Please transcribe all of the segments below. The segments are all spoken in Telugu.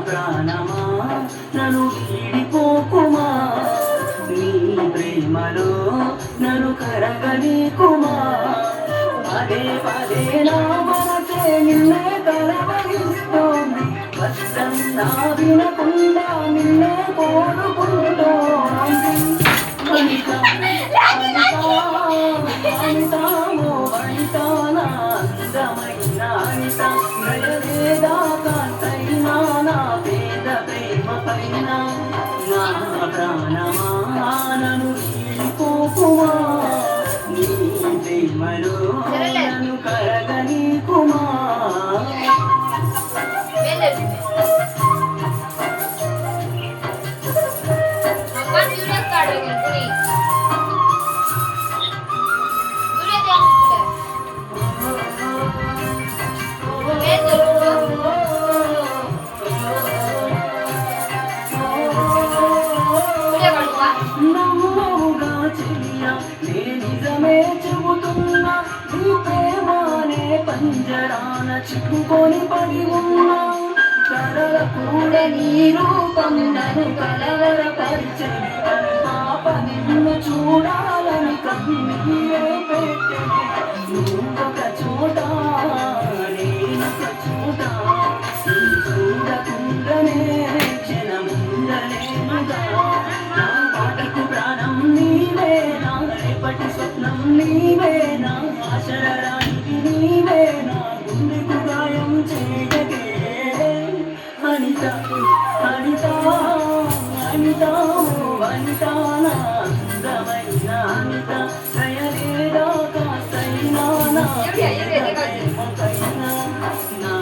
ప్రాణమా నన్ను వీడిపోకుమా, నీ ప్రేమలో నన్ను కరగనీకుమా. పదే పదే నా మనసే నిన్నే కలవరిస్తోంది, వద్దన్నా వినకుండా నిన్నే కోరుకుంటోంది. వనిత వనితామో వనితానా అందమైన అనిత, దయలేదాకాంతైనా నా పేద ప్రేమ పైన. నా ప్రాణమా నన్ను వీడిపోకుమా, నీ ప్రేమలో నన్ను కరగనీకుమా. నమ్మవుగా చెయ్యా నే నిజమే చెబుతున్నా, నీ ప్రేమనే పంజరాన చిక్కుకొని పడి ఉన్నా. కలల కూడా నీ రూపం నన్ను కలవరపరిచే, పాప నిన్ను చూడాలని కన్నీరే పెట్టే. నువ్వొక చోట నేనొక చోట, నీ చూడకుండానే క్షణముండలేనుగా. నా పాటకు ప్రాణం నీవే, నా రేపటి స్వప్నం నీవే, నా ఆశల రాణికి నీవే, నా గుండెకు గాయం చేయగే. అనిత అనిత అనిత అనిత నా అందమైన అనిత, దయలేదా కాస్తైనా నా ప్రేమకైనా. నా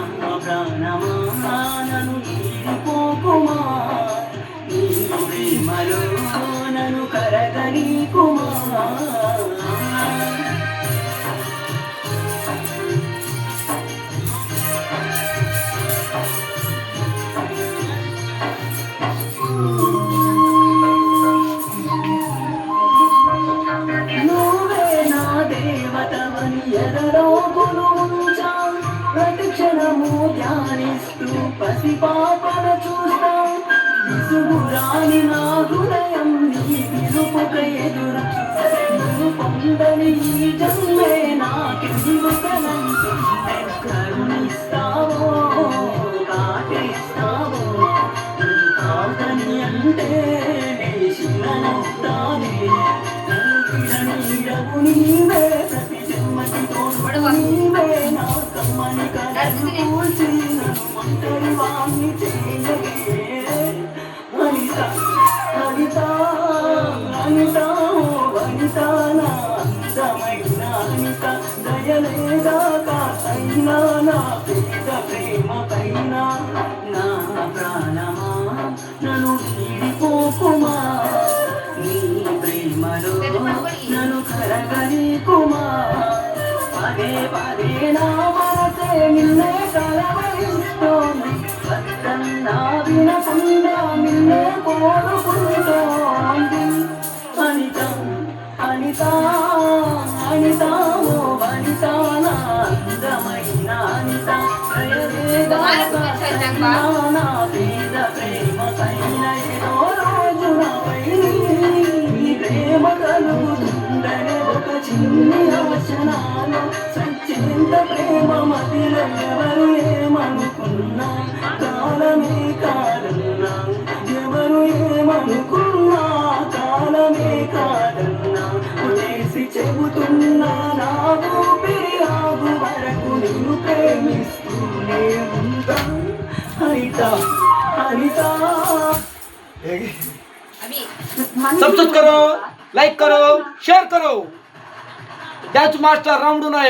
ప్రాణమా నన్ను వీడిపోకుమా, నీ ప్రేమలో నన్ను కరగనీకుమా. నువ్వే నా దేవతవని ఎదలో కొలువుంచా, ప్రతి క్షణము ధ్యానిస్తూ పసిపాపన చూస్తా. విసుగురాని నా హృదయం నీ పిలుపుక ఎదురు చూస్తే, నువ్వు పొందని ఈ జన్మే నాకెందుకనంటుంటే. కరుణిస్తావో కాటేస్తావో, నువ్వు కాదని అంటే నే శిలనవుతానే. నీడవు నీవే, ప్రతి జన్మకి తోడు నీవే, నా కమ్మని కలలు కూల్చి నన్ను ఒంటరి వాణ్ణి చేయగే. వనిత వనిత వనిత వనిత నా అందమైన అనిత, దయలేదా కాస్తైనా నా పేద ప్రేమ పైన. నా ప్రాణమా నన్ను వీడిపోకుమా, నీ ప్రేమలో నన్ను కరగనీకుమా. పదే పదే నా మనసే నిన్నే కలవరిస్తోంది, వద్దన్నా వినకుండా నిన్నే కోరుకుంటోంది. అనిత అనిత అనిత ఓ వనిత నా అందమైన అనిత, దయలేదా నా పేద ప్రేమ పైన. ఏదో రోజు నాపై నీ ప్రేమ కలుగుతుందనే ఒక చిన్ని ఆశనాలు, సచ్చేంత ప్రేమ మదిలో ఎవరు ఏమనుకున్నా, కాలమే కాదన్నా. ఎవరు ఏమనుకున్నా, కాలమే కాదన్నా. చేసి చెబుతున్నా నా ఊపిరి ఆగు వరకు నిన్ను ప్రేమిస్తూనే ఉంటా. హరిత హరిత. सब्सक्राइब करो, लाइक करो, शेयर करो। डैच मास्टर रामडू नायक।